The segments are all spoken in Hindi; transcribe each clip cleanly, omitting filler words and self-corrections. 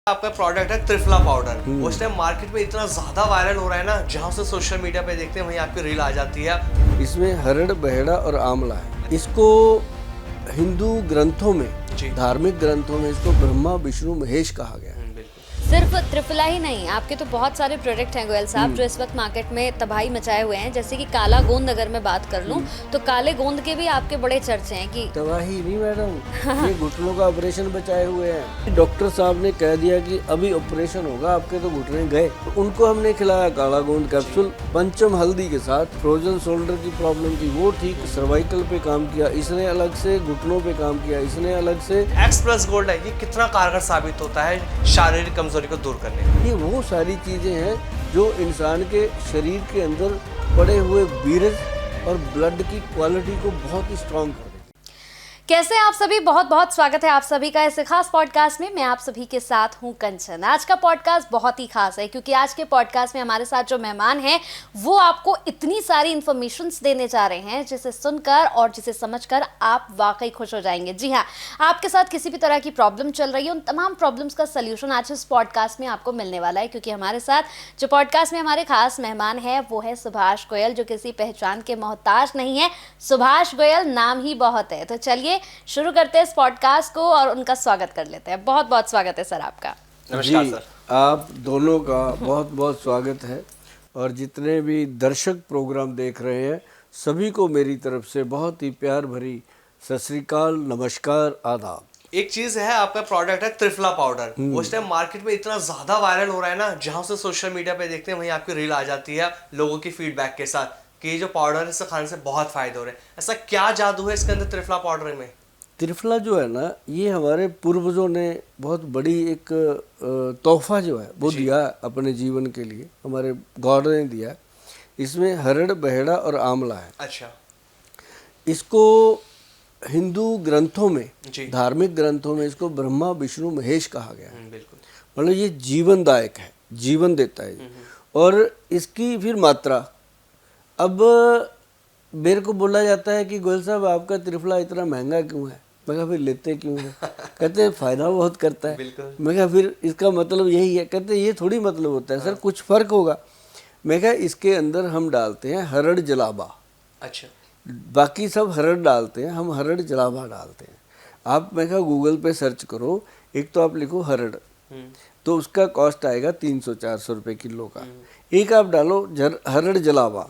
आपका प्रोडक्ट है त्रिफला पाउडर। उस टाइम मार्केट में इतना ज्यादा वायरल हो रहा है ना, जहाँ से सोशल मीडिया पे देखते हैं वहीं आपकी रील आ जाती है। इसमें हरड़, बहेड़ा और आंवला है। इसको हिंदू ग्रंथों में, धार्मिक ग्रंथों में इसको ब्रह्मा विष्णु महेश कहा गया है। सिर्फ त्रिफला ही नहीं, आपके तो बहुत सारे प्रोडक्ट हैं गोयल साहब जो इस वक्त मार्केट में तबाही मचाए हुए हैं। जैसे कि काला गोंद अगर मैं बात कर लूं तो काले गोंद के भी आपके बड़े चर्चे हैं कि तबाही नहीं मैडम, ये घुटनों का ऑपरेशन बचाए हुए हैं। डॉक्टर साहब ने कह दिया कि अभी ऑपरेशन होगा, आपके तो घुटने गए, तो उनको हमने खिलाया काला गोंद कैप्सूल पंचम हल्दी के साथ। फ्रोजन शोल्डर की प्रॉब्लम थी वो ठीक, सर्वाइकल पे काम किया इसने अलग से, घुटनों पे काम किया इसने अलग से। एक्स प्लस गोल्ड है, ये कितना कारगर साबित होता है शारीरिक कमजोरी को दूर करने में। ये वो सारी चीजें हैं जो इंसान के शरीर के अंदर पड़े हुए वीरज और ब्लड की क्वालिटी को बहुत ही स्ट्रॉन्ग कर देती है। कैसे आप सभी, बहुत बहुत स्वागत है आप सभी का इस खास पॉडकास्ट में। मैं आप सभी के साथ हूं कंचन। आज का पॉडकास्ट बहुत ही खास है क्योंकि आज के पॉडकास्ट में हमारे साथ जो मेहमान हैं वो आपको इतनी सारी इन्फॉर्मेशंस देने जा रहे हैं जिसे सुनकर और जिसे समझकर आप वाकई खुश हो जाएंगे। जी हाँ, आपके साथ किसी भी तरह की प्रॉब्लम चल रही है, उन तमाम प्रॉब्लम्स का सल्यूशन आज इस पॉडकास्ट में आपको मिलने वाला है। क्योंकि हमारे साथ जो पॉडकास्ट में हमारे खास मेहमान है वो है सुभाष गोयल, जो किसी पहचान के मोहताज नहीं है। सुभाष गोयल नाम ही बहुत है। तो चलिए शुरू करते हैं इस पॉडकास्ट को और उनका स्वागत कर लेते हैं। बहुत बहुत स्वागत है सर आपका। नमस्कार सर। आप दोनों का बहुत बहुत स्वागत है और जितने भी दर्शक प्रोग्राम देख रहे हैं सभी को मेरी तरफ से बहुत ही प्यार भरी सत श्री अकाल, नमस्कार, आदाब। एक चीज है, आपका प्रोडक्ट है त्रिफला पाउडर। उस टाइम मार्केट में इतना ज्यादा वायरल हो रहा है ना, जहाँ से सोशल मीडिया पे देखते हैं वहीं आपकी रील आ जाती है लोगों की फीडबैक के साथ कि ये जो पाउडर है इससे खाने से बहुत फायदे हो रहे हैं। ऐसा क्या जादू है इसके अंदर त्रिफला पाउडर में? त्रिफला जो है ना, ये हमारे पूर्वजों ने बहुत बड़ी एक तोहफा जो है वो दिया अपने जीवन के लिए, हमारे गॉड ने दिया। इसमें हरड़, बहेड़ा और आंवला है। अच्छा। इसको हिंदू ग्रंथों में, धार्मिक ग्रंथों में इसको ब्रह्मा विष्णु महेश कहा गया है। बिल्कुल। मतलब ये जीवनदायक है, जीवन देता है। और इसकी फिर मात्रा, अब मेरे को बोला जाता है कि गोयल साहब आपका त्रिफला इतना महंगा क्यों है? मैं कहा फिर लेते क्यों है? कहते हैं फायदा बहुत करता है। मैं कहा फिर इसका मतलब यही है? कहते हैं ये थोड़ी मतलब होता है सर, कुछ फर्क होगा। मैं कहा इसके अंदर हम डालते हैं हरड़ जलाबा। अच्छा। बाकी सब हरड़ डालते हैं, हम हरड़ जलाबा डालते हैं। आप मैं कहा गूगल पे सर्च करो, एक तो आप लिखो हरड़, तो उसका कॉस्ट आएगा 300-400 रुपये किलो का। एक आप डालो हरड़ जलाबा,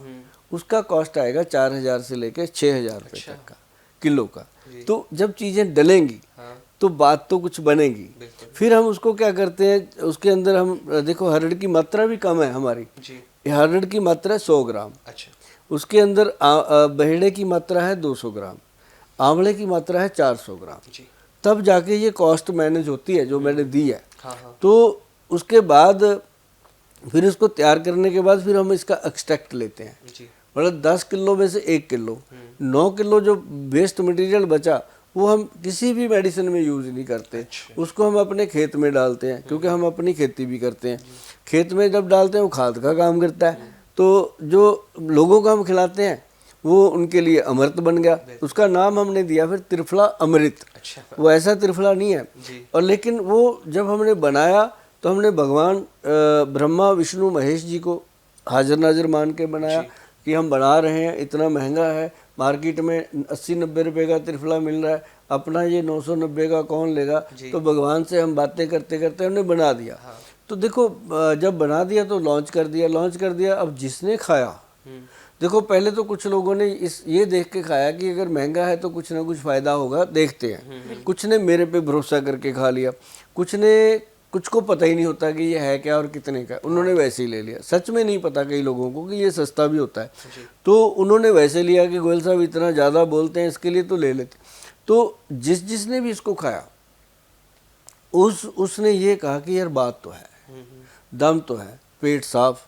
उसका कॉस्ट आएगा 4000 से लेकर 6000 रुपये तक का किलो का। तो जब चीज़ें डलेंगी तो बात तो कुछ बनेगी। फिर हम उसको क्या करते हैं, उसके अंदर हम देखो हरड़ की मात्रा भी कम है हमारी। हरड़ की मात्रा है 100 ग्राम। अच्छा। उसके अंदर बहेड़े की मात्रा है 200 ग्राम, आंवले की मात्रा है 400 ग्राम। तब जाके ये कॉस्ट मैनेज होती है जो मैंने दी है। तो उसके बाद फिर इसको तैयार करने के बाद फिर हम इसका एक्सट्रैक्ट लेते हैं। मतलब 10 किलो में से 1 किलो, 9 किलो जो वेस्ट मटेरियल बचा वो हम किसी भी मेडिसिन में यूज़ नहीं करते। उसको हम अपने खेत में डालते हैं क्योंकि हम अपनी खेती भी करते हैं। खेत में जब डालते हैं वो खाद का काम करता है। तो जो लोगों को हम खिलाते हैं वो उनके लिए अमृत बन गया। उसका नाम हमने दिया फिर त्रिफला अमृत। वो ऐसा त्रिफला नहीं है। और लेकिन वो जब हमने बनाया तो हमने भगवान ब्रह्मा विष्णु महेश जी को हाजिर नाजिर मान के बनाया कि हम बना रहे हैं, इतना महंगा है, मार्केट में 80-90 रुपये का त्रिफला मिल रहा है, अपना ये 990 का कौन लेगा? तो भगवान से हम बातें करते करते हमने बना दिया। तो देखो जब बना दिया तो लॉन्च कर दिया। अब जिसने खाया, देखो पहले तो कुछ लोगों ने ये देख के खाया कि अगर महंगा है तो कुछ ना कुछ फ़ायदा होगा, देखते हैं। कुछ ने मेरे पे भरोसा करके खा लिया, कुछ को पता ही नहीं होता कि ये है क्या और कितने का, उन्होंने वैसे ही ले लिया। सच में नहीं पता कई लोगों को कि ये सस्ता भी होता है, तो उन्होंने वैसे लिया कि गोयल साहब इतना ज़्यादा बोलते हैं इसके लिए तो ले लेते। तो जिसने भी इसको खाया उसने ये कहा कि यार बात तो है, दम तो है, पेट साफ,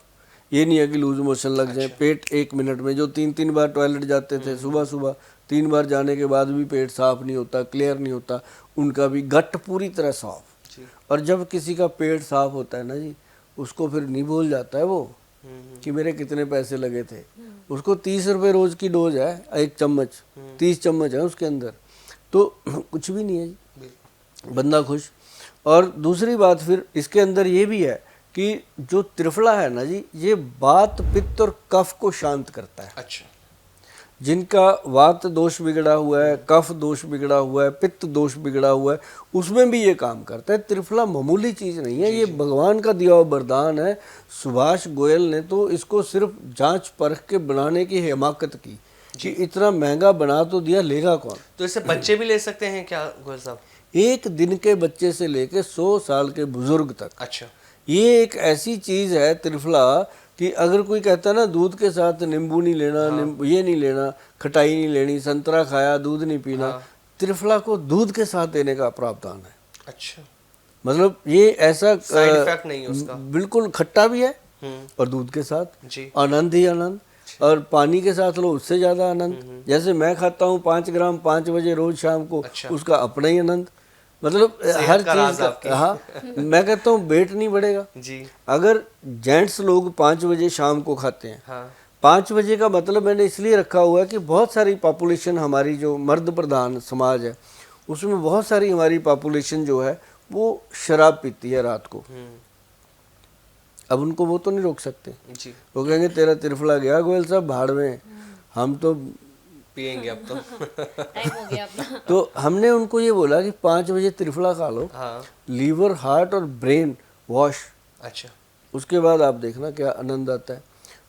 ये नहीं है कि लूज मोशन लग जाए। पेट 1 मिनट में, जो 3-3 बार टॉयलेट जाते थे सुबह 3 बार जाने के बाद भी पेट साफ नहीं होता, क्लियर नहीं होता, उनका भी गट पूरी तरह साफ। और जब किसी का पेट साफ होता है ना जी, उसको फिर नहीं भूल जाता है वो कि मेरे कितने पैसे लगे थे। उसको 30 रुपये रोज की डोज है, 1 चम्मच, 30 चम्मच है उसके अंदर, तो कुछ भी नहीं है जी, बंदा खुश। और दूसरी बात फिर इसके अंदर ये भी है कि जो त्रिफला है ना जी, ये वात पित्त और कफ को शांत करता है। अच्छा। जिनका वात दोष बिगड़ा हुआ है, कफ दोष बिगड़ा हुआ है, पित्त दोष बिगड़ा हुआ है, उसमें भी ये काम करता है। त्रिफला मामूली चीज़ नहीं है, ये भगवान का दिया हुआ वरदान है। सुभाष गोयल ने तो इसको सिर्फ जांच परख के बनाने की हिमाकत की कि इतना महंगा बना तो दिया, लेगा कौन। तो इससे बच्चे भी ले सकते हैं क्या गोयल साहब? एक दिन के बच्चे से लेके 100 साल के बुजुर्ग तक। अच्छा। ये एक ऐसी चीज़ है त्रिफला कि अगर कोई कहता है ना दूध के साथ नींबू नहीं लेना, ये नहीं लेना, खटाई नहीं लेनी, संतरा खाया दूध नहीं पीना, त्रिफला को दूध के साथ देने का प्रावधान है। अच्छा। मतलब ये ऐसा साइड इफेक्ट नहीं है उसका। बिल्कुल खट्टा भी है और दूध के साथ जी। आनंद ही आनंद। और पानी के साथ लो उससे ज्यादा आनंद। जैसे मैं खाता हूँ 5 ग्राम 5 बजे रोज शाम को, उसका अपना ही आनंद। मतलब हर चीज का। हाँ, मैं कहता हूँ वेट नहीं बढ़ेगा जी। अगर जेंट्स लोग 5 बजे शाम को खाते हैं। हाँ। 5 बजे का मतलब मैंने इसलिए रखा हुआ है कि बहुत सारी पॉपुलेशन हमारी जो मर्द प्रधान समाज है, उसमें बहुत सारी हमारी पॉपुलेशन जो है वो शराब पीती है रात को। अब उनको वो तो नहीं रोक सकते जी। वो कहेंगे तेरा त्रिफला गया गोयल साहब भाड़ में, हम तो पिएंगे अब तो। टाइम हो गया अपना। तो हमने उनको ये बोला कि 5 बजे त्रिफला खा लो, हाँ। लीवर हार्ट और ब्रेन वॉश, अच्छा। उसके बाद आप देखना क्या आनंद आता है।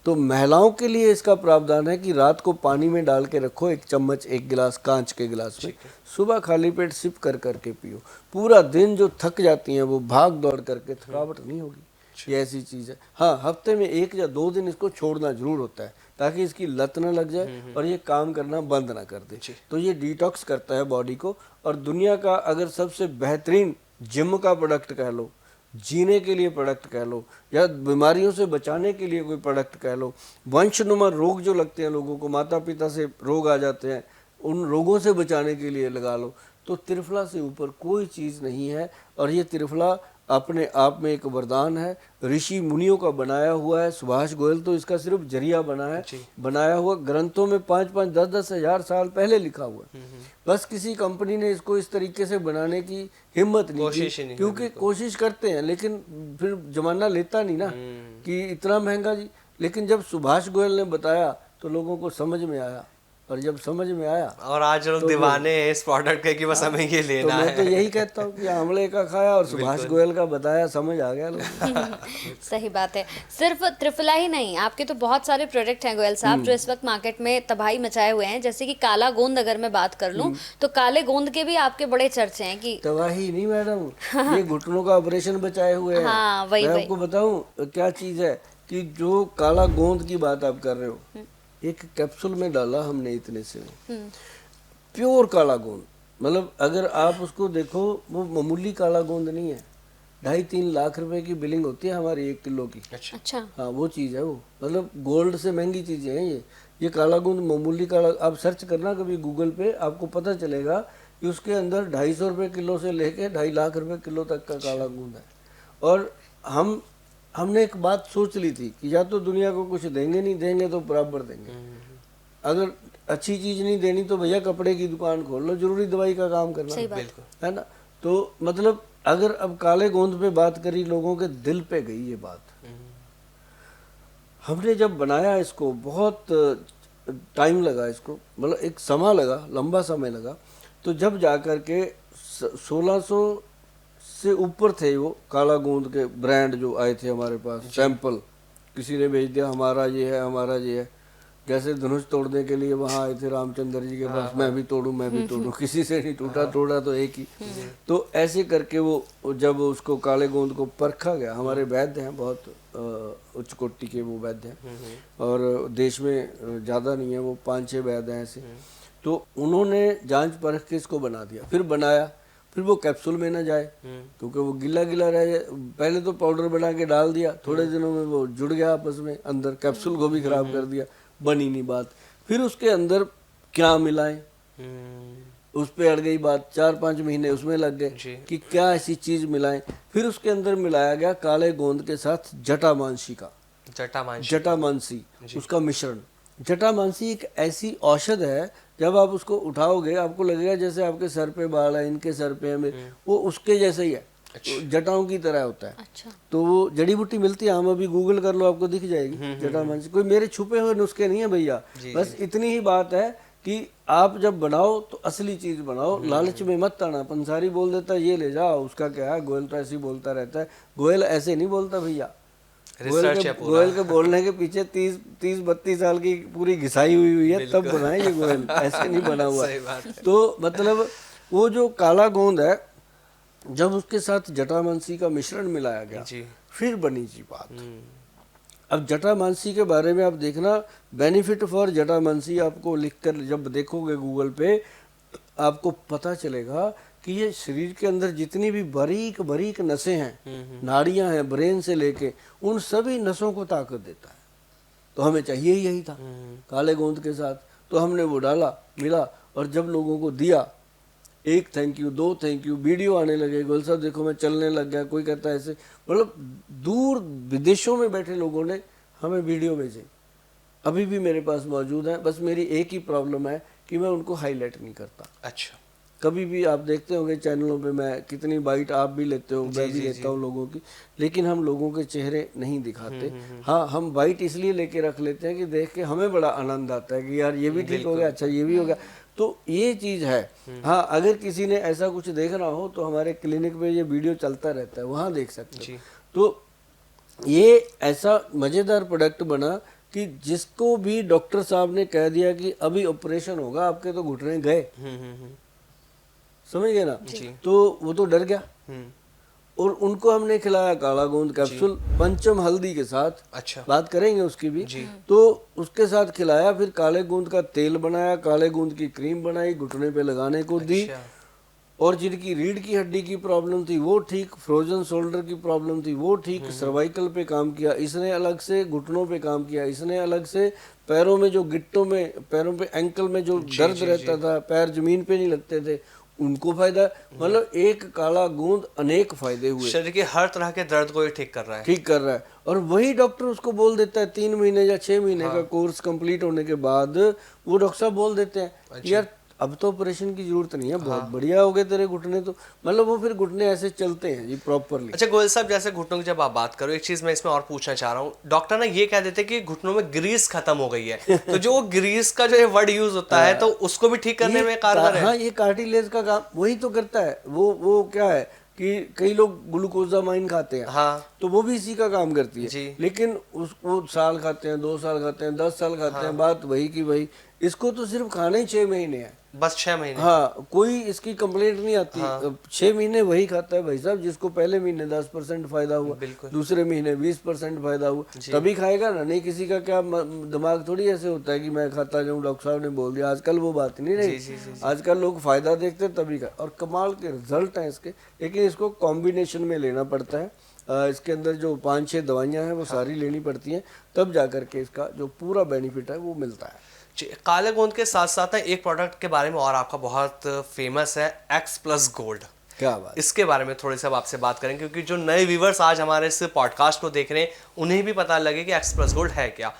तो महिलाओं के लिए इसका प्रावधान है कि रात को पानी में डाल के रखो, 1 चम्मच 1 गिलास कांच के गिलास में, सुबह खाली पेट सिप कर करके पियो। पूरा दिन जो थक जाती हैं वो भाग दौड़ करके थकावट नहीं होगी। ये ऐसी चीज़ है। हाँ, हफ्ते में 1 या 2 दिन इसको छोड़ना जरूर होता है ताकि इसकी लत ना लग जाए और ये काम करना बंद ना कर दे। तो ये डिटॉक्स करता है बॉडी को। और दुनिया का अगर सबसे बेहतरीन जिम का प्रोडक्ट कह लो, जीने के लिए प्रोडक्ट कह लो, या बीमारियों से बचाने के लिए कोई प्रोडक्ट कह लो, वंशनुमा रोग जो लगते हैं लोगों को, माता पिता से रोग आ जाते हैं, उन रोगों से बचाने के लिए लगा लो, तो त्रिफला से ऊपर कोई चीज़ नहीं है। और ये त्रिफला अपने आप में एक वरदान है, ऋषि मुनियों का बनाया हुआ है। सुभाष गोयल तो इसका सिर्फ जरिया बना है, बनाया हुआ ग्रंथों में 5-5, 10-10 हजार साल पहले लिखा हुआ है। बस किसी कंपनी ने इसको इस तरीके से बनाने की हिम्मत नहीं की, क्योंकि कोशिश करते हैं लेकिन फिर जमाना लेता नहीं ना कि इतना महंगा जी। लेकिन जब सुभाष गोयल ने बताया तो लोगों को समझ में आया, और जब समझ में आया और आज लोग दीवाने हैं इस प्रोडक्ट के कि बस हमें ये लेना है। मैं तो यही कहता हूँ कि आंवले का खाया और सुभाष गोयल का बताया, समझ आ गया लोग। सही बात है। सिर्फ त्रिफला ही नहीं, आपके तो बहुत सारे प्रोडक्ट हैं गोयल साहब जो इस वक्त मार्केट में तबाही मचाए हुए हैं। जैसे कि काला गोंद अगर मैं बात कर लूं तो काले गोंद के भी आपके बड़े चर्चे हैं कि तबाही नहीं मैडम, ये घुटनों का ऑपरेशन बचाए हुए हैं। हाँ, वही मैं आपको बताऊं क्या चीज है कि जो काला गोंद की बात आप कर रहे हो, एक कैप्सूल में डाला हमने इतने से, प्योर काला गोंद। मतलब अगर आप उसको देखो वो मामूली काला गोंद नहीं है, 2.5-3 लाख रुपए की बिलिंग होती है हमारी 1 किलो की। अच्छा। हाँ, वो चीज़ है वो, मतलब गोल्ड से महंगी चीज़ें हैं ये काला गोंद मामूली काला। आप सर्च करना कभी गूगल पे, आपको पता चलेगा कि उसके अंदर 250 रुपये किलो से लेके 2.5 लाख रुपए किलो तक का काला गोंद है। और हमने एक बात सोच ली थी कि या तो दुनिया को कुछ देंगे, नहीं देंगे तो बराबर देंगे। अगर अच्छी चीज नहीं देनी तो भैया कपड़े की दुकान खोल लो, जरूरी दवाई का काम करना है ना। तो मतलब अगर अब काले गोंद पे बात करी, लोगों के दिल पे गई ये बात। हमने जब बनाया इसको बहुत टाइम लगा इसको, मतलब एक समय लगा, लंबा समय लगा। तो जब जाकर के 1600 से ऊपर थे वो काला गोंद के ब्रांड जो आए थे हमारे पास, सैंपल किसी ने भेज दिया, हमारा ये है, हमारा ये है। जैसे धनुष तोड़ने के लिए वहाँ आए थे रामचंद्र जी के पास, मैं भी तोड़ूं, किसी से नहीं टूटा, तोड़ा तो एक ही। तो ऐसे करके वो जब उसको काले गोंद को परखा गया, हमारे वैद्य हैं बहुत उच्च कोटि के वो वैद्य हैं, और देश में ज़्यादा नहीं है, वो 5-6 वैद्य हैं ऐसे। तो उन्होंने जांच परख के इसको बना दिया, फिर बनाया, फिर वो कैप्सूल में ना जाए क्योंकि वो गिला गिला रह जाए। पहले तो पाउडर बना के डाल दिया, थोड़े दिनों में वो जुड़ गया आपस में, अंदर कैप्सूल को भी खराब कर दिया, बनी नहीं बात। फिर उसके अंदर क्या मिलाएं, उस पे अड़ गई बात। 4-5 महीने उसमें लग गए कि क्या ऐसी चीज मिलाएं। फिर उसके अंदर मिलाया गया काले गोंद के साथ जटामांसी का, जटामांसी उसका मिश्रण। जटामांसी एक ऐसी औषध है, जब आप उसको उठाओगे आपको लगेगा जैसे आपके सर पे बाल है, इनके सर पे है, वो उसके जैसे ही है। जटाओं की तरह होता है। अच्छा। तो वो जड़ी बूटी मिलती है, हम अभी गूगल कर लो आपको दिख जाएगी जटामांसी। कोई मेरे छुपे हुए नुस्खे नहीं है भैया, बस इतनी ही बात है कि आप जब बनाओ तो असली चीज बनाओ, लालच में मत आना। पंसारी बोल देता है ये ले जाओ, उसका क्या है, गोयल तो ऐसे ही बोलता रहता है। गोयल ऐसे नहीं बोलता भैया, गोयल के बोलने के पीछे 30-32 साल की पूरी घिसाई हुई है, तब बनाए ये गोयल, ऐसे नहीं बना हुआ। तो मतलब वो जो काला गोंद है, जब उसके साथ जटामांसी का मिश्रण मिलाया गया फिर बनी जी बात। अब जटामांसी के बारे में आप देखना, बेनिफिट फॉर जटामांसी आपको लिखकर जब देखोगे गूगल पे, आपको पता चलेगा कि ये शरीर के अंदर जितनी भी बारीक बारीक नसें हैं, नाड़ियां हैं, ब्रेन से लेके उन सभी नसों को ताकत देता है। तो हमें चाहिए ही यही था काले गोंद के साथ। तो हमने वो डाला, मिला, और जब लोगों को दिया, 1 thank you, 2 thank you, video आने लगे, गोयल साहब देखो मैं चलने लग गया, कोई कहता है ऐसे। मतलब दूर विदेशों में बैठे लोगों ने हमें वीडियो भेजे, अभी भी मेरे पास मौजूद है। बस मेरी एक ही प्रॉब्लम है कि मैं उनको हाईलाइट नहीं करता। अच्छा। कभी भी आप देखते होंगे चैनलों पे, मैं कितनी बाइट आप भी लेते हो, मैं भी लेता हूँ लोगों की, लेकिन हम लोगों के चेहरे नहीं दिखाते। हाँ, हम बाइट इसलिए लेके रख लेते हैं कि देख के हमें बड़ा आनंद आता है कि यार ये भी ठीक हो गया, अच्छा ये भी हो गया। तो ये चीज़ है। हाँ, अगर किसी ने ऐसा कुछ देखना हो तो हमारे क्लिनिक में ये वीडियो चलता रहता है, वहाँ देख सकते हो। तो ये ऐसा मज़ेदार प्रोडक्ट बना कि जिसको भी डॉक्टर साहब ने कह दिया कि अभी ऑपरेशन होगा, आपके तो घुटने गए, समझ गए ना, तो वो तो डर गया। और उनको हमने खिलाया काला गोंद कैप्सूल पंचम हल्दी के साथ। अच्छा। बात करेंगे उसकी भी। तो उसके साथ खिलाया, फिर काले गोंद का तेल बनाया, काले गोंद की क्रीम बनाई, घुटने पे लगाने को दी। और जिनकी रीढ़ की हड्डी की प्रॉब्लम थी वो ठीक, फ्रोजन शोल्डर की प्रॉब्लम थी वो ठीक, सर्वाइकल पे काम किया इसने अलग से, घुटनों पे काम किया इसने अलग से, पैरों में जो गिट्टों में, पैरों पे एंकल में जो दर्द रहता था, पैर जमीन पे नहीं लगते थे, उनको फायदा। मतलब एक काला गोंद अनेक फायदे हुए, शरीर के हर तरह के दर्द को ठीक कर रहा है, ठीक कर रहा है। और वही डॉक्टर उसको बोल देता है 3 महीने या 6 महीने का कोर्स कंप्लीट होने के बाद, वो डॉक्टर साहब बोल देते हैं यार अब तो ऑपरेशन की जरूरत नहीं है, बहुत बढ़िया हो गए तेरे घुटने। तो मतलब वो फिर घुटने ऐसे चलते हैं जी प्रॉपरली। अच्छा गोयल साहब, जैसे घुटनों की जब आप बात करो, एक चीज मैं इसमें और पूछना चाह रहा हूँ, डॉक्टर ना ये कह देते हैं कि घुटनों में ग्रीस खत्म हो गई है, तो जो वो ग्रीस का जो वर्ड यूज होता है, तो उसको भी ठीक करने में कारगर है? हाँ, ये कार्टिलेज का काम वही तो करता है। वो क्या है कि कई लोग ग्लूकोजामाइन खाते हैं, हाँ, तो वो भी इसी का काम करती है जी। लेकिन वो साल खाते हैं, 2 साल खाते हैं, 10 साल खाते हैं, बात वही की वही। इसको तो सिर्फ खाने ही 6 महीने है, बस 6 महीने। हाँ, कोई इसकी कंप्लेंट नहीं आती। 6 महीने वही खाता है भाई साहब जिसको पहले महीने 10% फायदा हुआ, दूसरे महीने 20% फायदा हुआ, तभी खाएगा ना। नहीं किसी का क्या दिमाग थोड़ी ऐसे होता है कि मैं खाता जाऊँ, डॉक्टर साहब ने बोल दिया, आजकल वो बात नहीं रही। आजकल लोग फायदा देखते तभी खा, और कमाल के रिजल्ट हैं इसके। लेकिन इसको कॉम्बिनेशन में लेना पड़ता है। इसके अंदर जो 5-6 दवाइयाँ हैं वो सारी लेनी पड़ती हैं, तब जा करके इसका जो पूरा बेनिफिट है वो मिलता है। काले गोंद के साथ साथ एक प्रोडक्ट के बारे में और आपका बहुत फेमस है, X+ गोल्ड। क्या बात, इसके बारे में थोड़ी सी अब आपसे बात करें, क्योंकि जो नए व्यूवर्स आज हमारे इस पॉडकास्ट को देख रहे हैं उन्हें भी पता लगे कि X+ गोल्ड है क्या।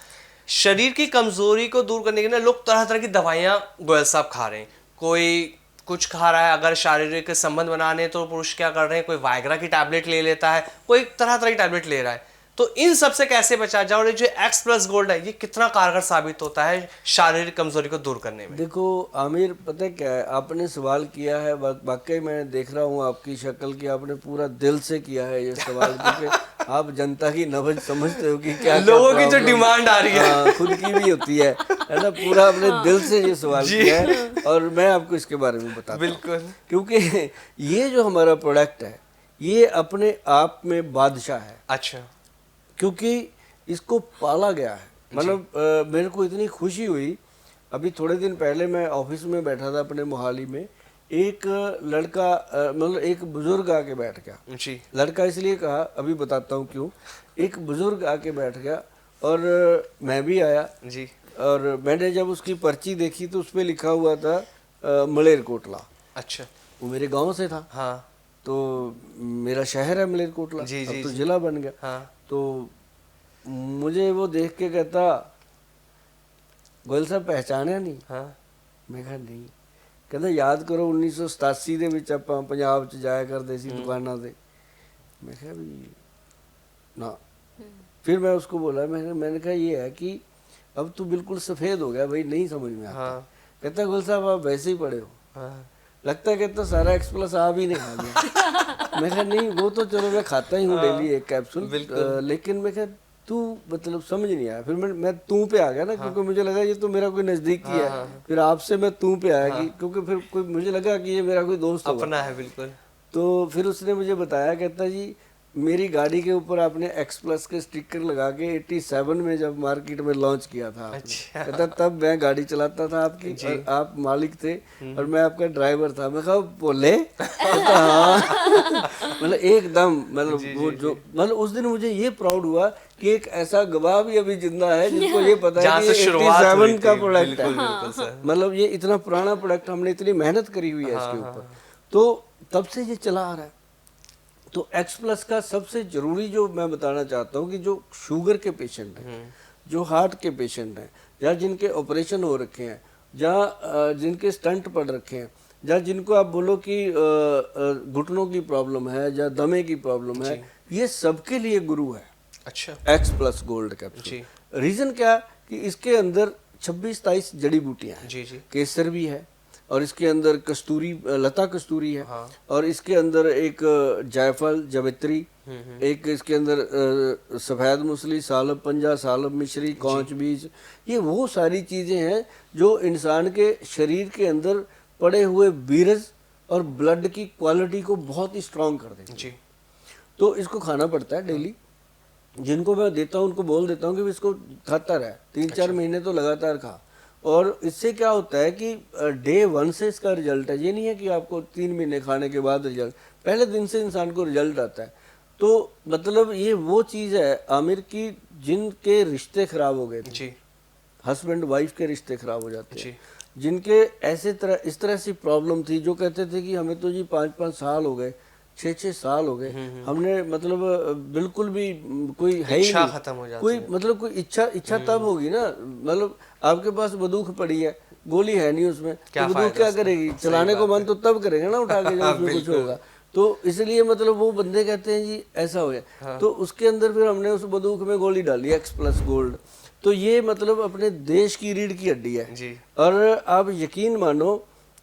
शरीर की कमजोरी को दूर करने के लिए लोग तरह तरह की दवाइयाँ गोयल साहब खा रहे हैं। कोई कुछ खा रहा है, अगर शारीरिक संबंध बनाने तो पुरुष क्या कर रहे हैं, कोई वायग्रा की टैबलेट ले लेता है, कोई तरह तरह की टैबलेट ले रहा है। तो इन सब से कैसे बचा जाए, और ये जो X+ गोल्ड है ये कितना कारगर साबित होता है शारीरिक कमजोरी को दूर करने में? देखो आमिर, पता है क्या है, आपने सवाल किया है, वाकई मैं देख रहा हूँ आपकी शक्ल की, आपने पूरा दिल से किया है ये सवाल, क्योंकि आप जनता की नब्ज समझते हो कि क्या लोगों की जो डिमांड आ रही है, खुद की भी होती है ना। पूरा आपने दिल से ये सवाल किया है और मैं आपको इसके बारे में बताता हूँ। बिल्कुल, क्योंकि ये जो हमारा प्रोडक्ट है ये अपने आप में बादशाह है। अच्छा, क्योंकि इसको पाला गया है। मतलब मेरे को इतनी खुशी हुई, अभी थोड़े दिन पहले मैं ऑफिस में बैठा था अपने मोहाली में, एक लड़का मतलब एक बुजुर्ग आके बैठ गया जी। लड़का इसलिए कहा, अभी बताता हूँ क्यों। एक बुजुर्ग आके बैठ गया और मैं भी आया जी। और मैंने जब उसकी पर्ची देखी तो उस पर लिखा हुआ था मलेरकोटला। अच्छा, वो मेरे गांव से था। हाँ, तो मेरा शहर है मलेरकोटला, जी, अब जी, तो जी। जिला बन गया। हाँ, तो मुझे वो देख के कहता, गोयल साहब पहचाना नहीं? हाँ, मैं कहा नहीं। कहता याद करो 1987 ਦੇ ਵਿੱਚ ਆਪਾਂ ਪੰਜਾਬ 'ਚ ਜਾਇਆ ਕਰਦੇ ਸੀ ਦੁਕਾਨਾਂ ਤੇ, मैं कहा भाई ना। फिर मैं उसको बोला, मैंने कहा ये है कि अब तू बिल्कुल सफ़ेद हो गया भाई, नहीं समझ में आता। हाँ। कहता गुल साहब आप वैसे ही पड़े हो, हाँ। लगता है कहता सारा एक्सप्रेस आप ही ने खा लिया। मैं कहा नहीं वो तो चलो मैं खाता ही हूँ डेली एक कैप्सूल, लेकिन मैं कहा तू मतलब समझ नहीं आया। फिर मैं तू पे आ गया ना, क्योंकि मुझे लगा ये तो मेरा कोई नज़दीकी है। फिर आपसे मैं तू पे आया कि क्योंकि फिर कोई मुझे लगा कि ये मेरा कोई दोस्त होगा, अपना है बिल्कुल। तो फिर उसने मुझे बताया, कहता जी मेरी गाड़ी के ऊपर आपने एक्स प्लस के स्टिकर लगा के 87 में जब मार्केट में लॉन्च किया था आपने। अच्छा। कहता तब मैं गाड़ी चलाता था आपकी और आप मालिक थे और मैं आपका ड्राइवर था। मैं कहा बोले कहता हाँ। मतलब एकदम मतलब वो जो मतलब उस दिन मुझे ये प्राउड हुआ कि एक ऐसा गवाह भी अभी जिंदा है जिसको ये पता है कि ये 87 का प्रोडक्ट है। मतलब ये इतना पुराना प्रोडक्ट, हमने इतनी मेहनत करी हुई है इसके ऊपर, तो तब से ये चला आ रहा है। तो एक्स प्लस का सबसे जरूरी जो मैं बताना चाहता हूँ कि जो शुगर के पेशेंट हैं, जो हार्ट के पेशेंट हैं, या जिनके ऑपरेशन हो रखे हैं, या जिनके स्टंट पड़ रखे हैं, या जिनको आप बोलो कि घुटनों की प्रॉब्लम है या दमे की प्रॉब्लम है, ये सबके लिए गुरु है। अच्छा। X plus gold capsule. Reason क्या कि इसके अंदर 26-27 जड़ी बूटियां हैं। जी जी। केसर भी है और इसके अंदर कस्तूरी, लता कस्तूरी है। हाँ। और इसके अंदर एक जायफल, जवित्री, एक इसके अंदर सफ़ेद मूसली, सालब पंजा, सालब मिश्री, कौंच बीज, ये वो सारी चीज़ें हैं जो इंसान के शरीर के अंदर पड़े हुए वीरज और ब्लड की क्वालिटी को बहुत ही स्ट्रॉन्ग कर देते हैं। जी। तो इसको खाना पड़ता है डेली। जिनको मैं देता हूँ उनको बोल देता हूँ कि इसको खाता रहे 3-4 महीने तो लगातार खा। और इससे क्या होता है कि डे 1 से इसका रिजल्ट है। ये नहीं है कि आपको 3 महीने खाने के बाद रिजल्ट, पहले दिन से इंसान को रिजल्ट आता है। तो मतलब ये वो चीज़ है आमिर की जिनके रिश्ते खराब हो गए थे, जी। हस्बैंड वाइफ के रिश्ते खराब हो जाते जी। हैं, जिनके ऐसे तरह इस तरह सी प्रॉब्लम थी, जो कहते थे कि हमें तो जी 5-5 साल हो गए, 6-6 साल हो गए, हमने मतलब बिल्कुल भी कोई है ही इच्छा नहीं, खत्म हो जाती कोई है। मतलब कोई इच्छा तब होगी ना, मतलब आपके पास बंदूक पड़ी है, गोली है नहीं उसमें, तो बंदूक क्या करेगी, चलाने को मन तो तब करेगा ना उठा के जब उसमें कुछ होगा। तो इसलिए मतलब वो बंदे कहते हैं जी ऐसा हो गया। तो उसके अंदर फिर हमने उस बंदूक में गोली डाली एक्स प्लस गोल्ड। तो ये मतलब अपने देश की रीढ़ की हड्डी है जी। और आप यकीन मानो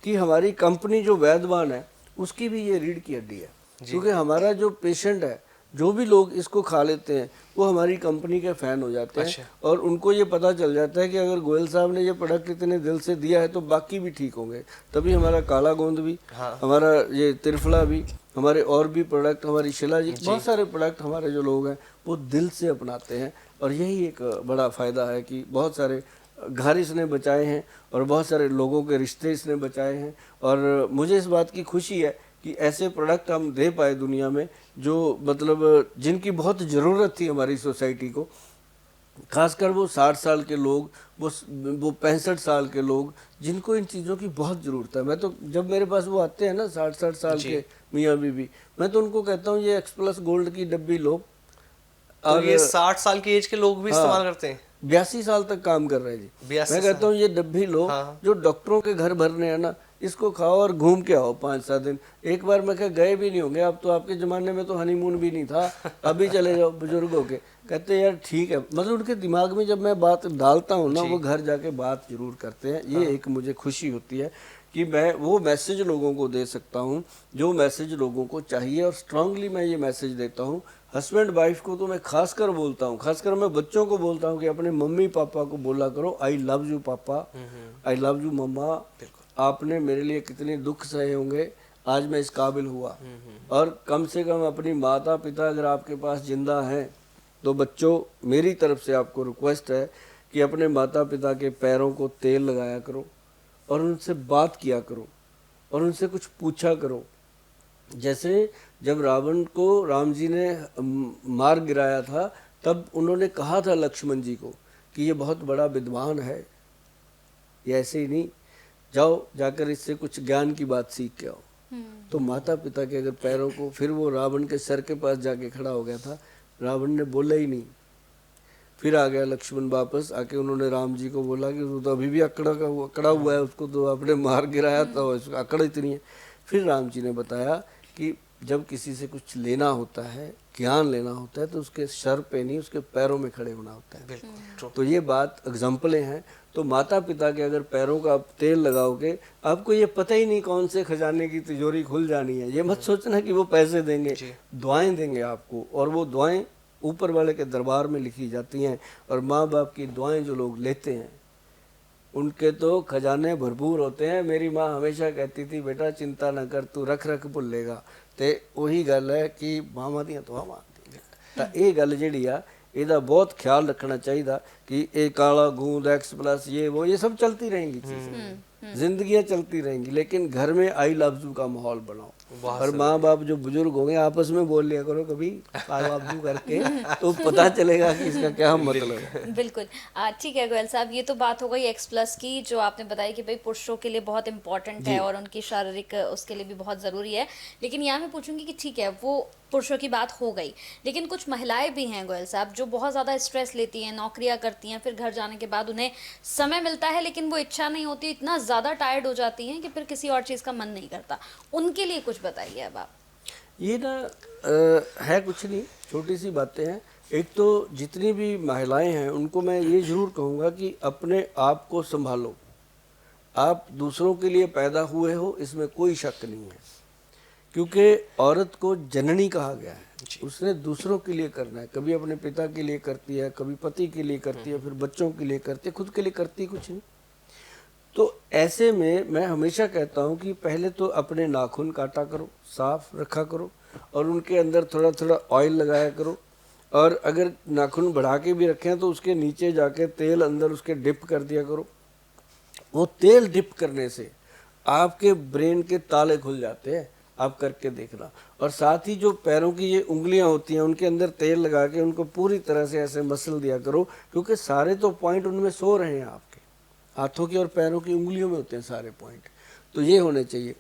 कि हमारी कंपनी जो वैद्यवान है उसकी भी ये रीढ़ की हड्डी है, क्योंकि हमारा जो पेशेंट है, जो भी लोग इसको खा लेते हैं वो हमारी कंपनी के फ़ैन हो जाते हैं। अच्छा। और उनको ये पता चल जाता है कि अगर गोयल साहब ने ये प्रोडक्ट इतने दिल से दिया है तो बाकी भी ठीक होंगे। तभी हमारा काला गोंद भी, हमारा ये त्रिफला भी, हमारे और भी प्रोडक्ट, हमारी शिलाजीत, बहुत सारे प्रोडक्ट हमारे जो लोग हैं वो दिल से अपनाते हैं। और यही एक बड़ा फ़ायदा है कि बहुत सारे घर इसने बचाए हैं और बहुत सारे लोगों के रिश्ते इसने बचाए हैं। और मुझे इस बात की खुशी है कि ऐसे प्रोडक्ट हम दे पाए दुनिया में जो मतलब जिनकी बहुत ज़रूरत थी हमारी सोसाइटी को, खासकर वो 60 साल के लोग, वो 65 साल के लोग जिनको इन चीज़ों की बहुत ज़रूरत है। मैं तो जब मेरे पास वो आते हैं ना 60 साल के मियाँ बीबी, मैं तो उनको कहता हूँ ये एक्स प्लस गोल्ड की डब्बी लो। और ये 60 साल की एज के लोग भी इस्तेमाल करते हैं, 82 साल तक काम कर रहे हैं जी। 82 मैं कहता हूँ ये डब्बी लो। हाँ। जो डॉक्टरों के घर भरने हैं ना, इसको खाओ और घूम के आओ 5-7 दिन। एक बार मैं कहा गए भी नहीं होंगे, अब तो आपके ज़माने में तो हनीमून भी नहीं था, अभी चले जाओ बुजुर्गों के। कहते यार ठीक है, मतलब उनके दिमाग में जब मैं बात डालता हूँ ना, वो घर जाके बात जरूर करते हैं। ये एक मुझे खुशी होती है कि मैं वो मैसेज लोगों को दे सकता हूँ जो मैसेज लोगों को चाहिए। और स्ट्रांगली मैं ये मैसेज देता हूँ हस्बैंड वाइफ को, तो मैं खासकर बोलता हूँ, खासकर मैं बच्चों को बोलता हूँ कि अपने मम्मी पापा को बोला करो आई लव यू पापा, आई लव यू मम्मा, आपने मेरे लिए कितने दुख सहे होंगे, आज मैं इस काबिल हुआ। और कम से कम अपनी माता पिता अगर आपके पास जिंदा हैं तो बच्चों मेरी तरफ से आपको रिक्वेस्ट है कि अपने माता पिता के पैरों को तेल लगाया करो और उनसे बात किया करो और उनसे कुछ पूछा करो। जैसे जब रावण को राम जी ने मार गिराया था, तब उन्होंने कहा था लक्ष्मण जी को कि ये बहुत बड़ा विद्वान है, ये ऐसे ही नहीं, जाओ जाकर इससे कुछ ज्ञान की बात सीख के आओ। तो माता पिता के अगर पैरों को, फिर वो रावण के सर के पास जाके खड़ा हो गया था, रावण ने बोला ही नहीं। फिर आ गया लक्ष्मण वापस आके, उन्होंने राम जी को बोला कि वो तो अभी भी अकड़ा हुआ है, उसको तो आपने मार गिराया था, अकड़ इतनी है। फिर राम जी ने बताया कि जब किसी से कुछ लेना होता है, ज्ञान लेना होता है, तो उसके सर पे नहीं उसके पैरों में खड़े होना होता है। बिल्कुल तो ये बात एग्जाम्पलें हैं। तो माता पिता के अगर पैरों का आप तेल लगाओगे, आपको ये पता ही नहीं कौन से खजाने की तिजोरी खुल जानी है। ये मत सोचना कि वो पैसे देंगे, दुआएं देंगे आपको, और वो दुआएं ऊपर वाले के दरबार में लिखी जाती हैं। और माँ बाप की दुआएं जो लोग लेते हैं उनके तो खजाने भरपूर होते हैं। मेरी माँ हमेशा कहती थी, बेटा चिंता न कर, तू रख रख भुल्लेगा। ते वही गल है कि मावां दियां दुआवां मांगदी तां ये गल जिहड़ी आ ਇਹਦਾ बहुत ख्याल रखना चाहिए कि एक काला गूंद एक्स प्लस ये सब चलती रहेंगी चीज़ें, जिंदगियां चलती रहेंगी, लेकिन घर में आई लव यू का माहौल बनाओ। और माँ बाप जो बुजुर्ग होंगे आपस में बोल लिया करो कभी आई लव यू करके, तो पता चलेगा कि इसका क्या मतलब है। बिल्कुल। ठीक है गोयल साहब, ये तो बात हो गई एक्स प्लस की, जो आपने बताया कि भाई पुरुषों के लिए बहुत इंपॉर्टेंट है और उनकी शारीरिक उसके लिए भी बहुत ज़रूरी है। लेकिन यहाँ मैं पूछूंगी कि ठीक है वो पुरुषों की बात हो गई, लेकिन कुछ महिलाएं भी हैं गोयल साहब जो बहुत ज़्यादा स्ट्रेस लेती हैं, नौकरियां करती हैं, फिर घर जाने के बाद उन्हें समय मिलता है लेकिन वो इच्छा नहीं होती, इतना ज़्यादा टायर्ड हो जाती हैं कि फिर किसी और चीज़ का मन नहीं करता। उनके लिए कुछ बताइए अब आप। ये ना है कुछ नहीं, छोटी सी बातें हैं। एक तो जितनी भी महिलाएं हैं उनको मैं ये ज़रूर कहूँगा कि अपने आप को संभालो। आप दूसरों के लिए पैदा हुए हो, इसमें कोई शक नहीं है, क्योंकि औरत को जननी कहा गया है। उसने दूसरों के लिए करना है, कभी अपने पिता के लिए करती है, कभी पति के लिए करती है, फिर बच्चों के लिए करती है, खुद के लिए करती कुछ नहीं। तो ऐसे में मैं हमेशा कहता हूँ कि पहले तो अपने नाखून काटा करो, साफ रखा करो, और उनके अंदर थोड़ा थोड़ा ऑयल लगाया करो। और अगर नाखून बढ़ा के भी रखें तो उसके नीचे जाके तेल अंदर उसके डिप कर दिया करो। वो तेल डिप करने से आपके ब्रेन के ताले खुल जाते हैं, आप करके देखना। और साथ ही जो पैरों की ये उंगलियां होती हैं उनके अंदर तेल लगा के उनको पूरी तरह से ऐसे मसल दिया करो, क्योंकि सारे तो पॉइंट उनमें सो रहे हैं। आपके हाथों की और पैरों की उंगलियों में होते हैं सारे पॉइंट, तो ये होने चाहिए।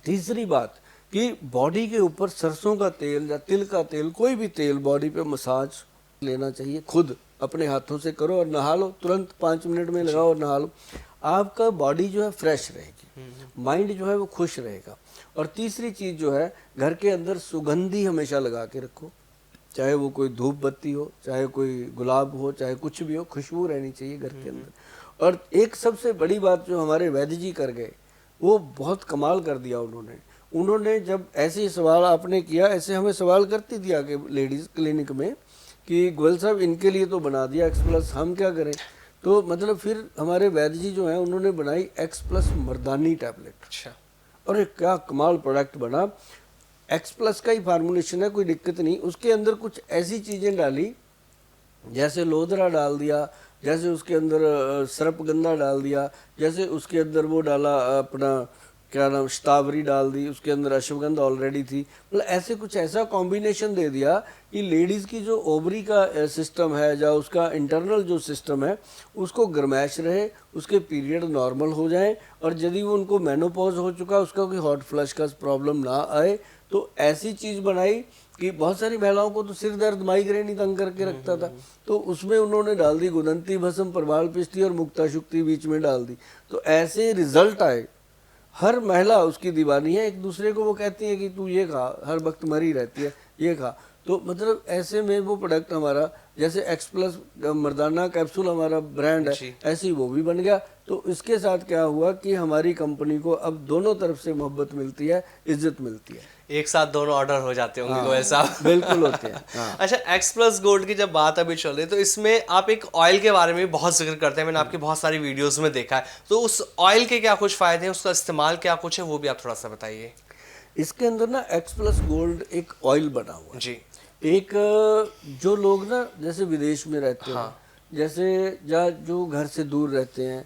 तीसरी बात कि बॉडी के ऊपर सरसों का तेल या तिल का तेल, कोई भी तेल बॉडी पे मसाज लेना चाहिए, खुद अपने हाथों से करो और नहा लो, तुरंत 5 मिनट में लगाओ और नहा लो। आपका बॉडी जो है फ्रेश रहेगी, माइंड जो है वो खुश रहेगा। और तीसरी चीज़ जो है, घर के अंदर सुगंधी हमेशा लगा के रखो, चाहे वो कोई धूप बत्ती हो, चाहे कोई गुलाब हो, चाहे कुछ भी हो, खुशबू रहनी चाहिए घर के अंदर। और एक सबसे बड़ी बात जो हमारे वैद्य जी कर गए, वो बहुत कमाल कर दिया उन्होंने जब ऐसे सवाल आपने किया, ऐसे हमें सवाल करती थी आगे लेडीज़ क्लिनिक में कि गोयल साहब इनके लिए तो बना दिया एक्स प्लस, हम क्या करें। तो मतलब फिर हमारे वैद्य जी जो हैं उन्होंने बनाई एक्स प्लस मर्दानी टैबलेट। अच्छा। और एक क्या कमाल प्रोडक्ट बना। एक्स प्लस का ही फार्मूलेशन है, कोई दिक्कत नहीं। उसके अंदर कुछ ऐसी चीज़ें डाली, जैसे लोदरा डाल दिया, जैसे उसके अंदर सरपगंधा डाल दिया, जैसे उसके अंदर वो डाला अपना क्या नाम शतावरी डाल दी, उसके अंदर अश्वगंधा ऑलरेडी थी। मतलब ऐसे कुछ ऐसा कॉम्बिनेशन दे दिया कि लेडीज़ की जो ओवरी का सिस्टम है या उसका इंटरनल जो सिस्टम है उसको गर्मैश रहे, उसके पीरियड नॉर्मल हो जाए, और यदि वो उनको मेनोपॉज हो चुका उसका कोई हॉट फ्लश का प्रॉब्लम ना आए। तो ऐसी चीज़ बनाई कि बहुत सारी महिलाओं को तो सिर दर्द माइग्रेन ही तंग करके रखता था, तो उसमें उन्होंने डाल दी गुदंती भस्म, प्रवाल पिष्टी और मुक्ता शुक्ति बीच में डाल दी। तो ऐसे रिजल्ट आए। हर महिला उसकी दीवानी है, एक दूसरे को वो कहती है कि तू ये खा, हर वक्त मरी रहती है, ये खा। तो मतलब ऐसे में वो प्रोडक्ट हमारा, जैसे एक्स प्लस मर्दाना कैप्सूल हमारा ब्रांड है, ऐसे ही वो भी बन गया। तो इसके साथ क्या हुआ कि हमारी कंपनी को अब दोनों तरफ से मोहब्बत मिलती है, इज्जत मिलती है। एक साथ दोनों ऑर्डर हो जाते होंगे गोयल साहब। बिल्कुल होते हैं। हाँ। अच्छा, एक्स प्लस गोल्ड की जब बात अभी चल रही है तो इसमें आप एक ऑयल के बारे में बहुत जिक्र करते हैं, मैंने आपकी बहुत सारी वीडियोस में देखा है। तो उस ऑयल के क्या कुछ फायदे हैं, उसका इस्तेमाल क्या कुछ है, वो भी आप थोड़ा सा बताइए। इसके अंदर ना एक्स प्लस गोल्ड एक ऑयल बना हुआ है जी। एक जो लोग ना जैसे विदेश में रहते हैं, जैसे या जो घर से दूर रहते हैं,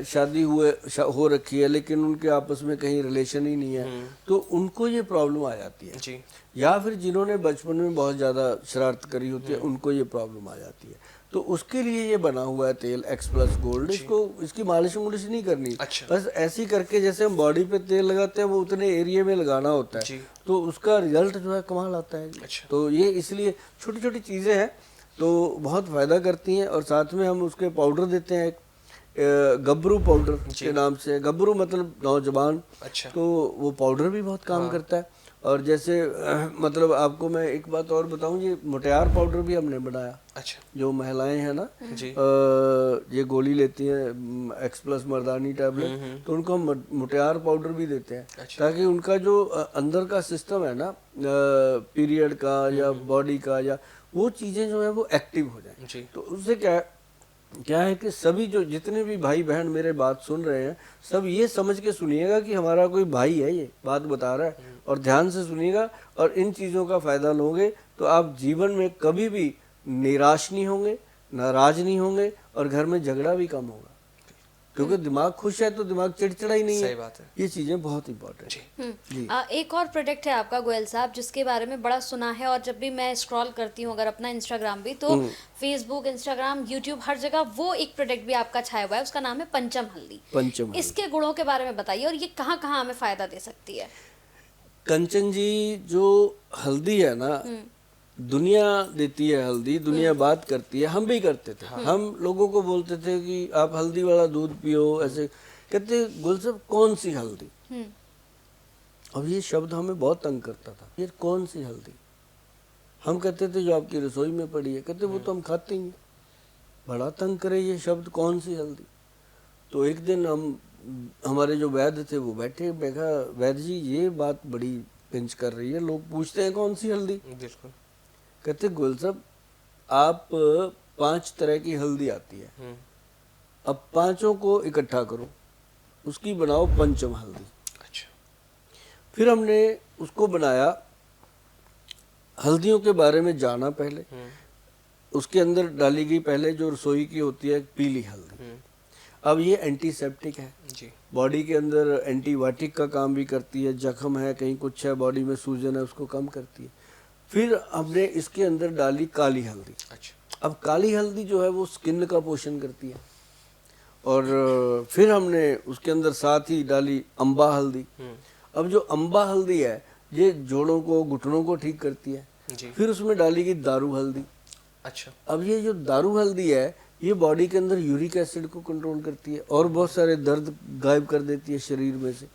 शादी हो रखी है लेकिन उनके आपस में कहीं रिलेशन ही नहीं है, तो उनको ये प्रॉब्लम आ जाती है जी। या फिर जिन्होंने बचपन में बहुत ज़्यादा शरारत करी होती है उनको ये प्रॉब्लम आ जाती है। तो उसके लिए ये बना हुआ है तेल एक्स प्लस गोल्ड। इसकी मालिश नहीं करनी। अच्छा। बस ऐसी करके जैसे हम बॉडी पे तेल लगाते हैं वो उतने एरिया में लगाना होता है, तो उसका रिजल्ट जो है कमाल आता है। अच्छा। तो ये इसलिए छोटी छोटी चीज़ें हैं तो बहुत फ़ायदा करती हैं। और साथ में हम उसके पाउडर देते हैं, गबरू पाउडर के नाम से। गबरू मतलब नौजवान। अच्छा। तो वो पाउडर भी बहुत काम करता है। और जैसे मतलब आपको मैं एक बात और बताऊं, ये मोटियार पाउडर भी हमने बनाया। अच्छा। जो महिलाएं हैं ना, जी। ये गोली लेती हैं एक्स+ मर्दानी टैबलेट, तो उनको हम मोटियार पाउडर भी देते हैं। अच्छा। ताकि उनका जो अंदर का सिस्टम है ना, पीरियड का या बॉडी का, या वो चीज़ें जो है वो एक्टिव हो जाए। जी। तो उससे क्या है कि सभी जो जितने भी भाई बहन मेरे बात सुन रहे हैं, सब ये समझ के सुनिएगा कि हमारा कोई भाई है, ये बात बता रहा है, और ध्यान से सुनिएगा और इन चीज़ों का फ़ायदा लोगे तो आप जीवन में कभी भी निराश नहीं होंगे, नाराज नहीं होंगे, और घर में झगड़ा भी कम होगा। क्योंकि दिमाग खुश है तो दिमाग चिड़चिड़ा ही नहीं है। सही बात है। ये चीज़ें बहुत इंपॉर्टेंट है। जी। एक और प्रोडक्ट है आपका गोयल साहब, जिसके बारे में बड़ा सुना है, और जब भी मैं स्क्रॉल करती हूँ अगर अपना इंस्टाग्राम भी, तो फेसबुक, इंस्टाग्राम, यूट्यूब, हर जगह वो एक प्रोडक्ट भी आपका छाया हुआ है, उसका नाम है पंचम हल्दी। पंचम हल्दी। इसके गुणों के बारे में बताइए, और ये कहाँ कहाँ हमें फायदा दे सकती है? कंचन जी, जो हल्दी है ना, दुनिया देती है हल्दी, दुनिया बात करती है, हम भी करते थे। हम लोगों को बोलते थे कि आप हल्दी वाला दूध पियो, ऐसे कहते, गुल साहब कौन सी हल्दी? अब ये शब्द हमें बहुत तंग करता था, ये कौन सी हल्दी? हम कहते थे जो आपकी रसोई में पड़ी है। कहते वो तो हम खाते ही हैं। बड़ा तंग करे ये शब्द, कौन सी हल्दी? तो एक दिन हमारे जो वैद्य थे वो बैठे, मैं कहा वैद्य जी ये बात बड़ी पिंच कर रही है, लोग पूछते हैं कौन सी हल्दी। बिल्कुल। कहते गोयल साहब, आप 5 तरह की हल्दी आती है, अब 5 को इकट्ठा करो, उसकी बनाओ पंचम हल्दी। अच्छा। फिर हमने उसको बनाया, हल्दियों के बारे में जाना पहले। उसके अंदर डाली गई पहले जो रसोई की होती है पीली हल्दी। अब ये एंटीसेप्टिक है जी। बॉडी के अंदर, एंटीबायोटिक का काम भी करती है, जख्म है, कहीं कुछ है, बॉडी में सूजन है, उसको कम करती है। फिर हमने इसके अंदर डाली काली हल्दी। अच्छा। अब काली हल्दी जो है वो स्किन का पोषण करती है। और फिर हमने उसके अंदर साथ ही डाली अम्बा हल्दी। अब जो अम्बा हल्दी है ये जोड़ों को, घुटनों को ठीक करती है। जी। फिर उसमें डाली गई दारू हल्दी। अच्छा। अब ये जो दारू हल्दी है ये बॉडी के अंदर यूरिक एसिड को कंट्रोल करती है और बहुत सारे दर्द गायब कर देती है शरीर में से।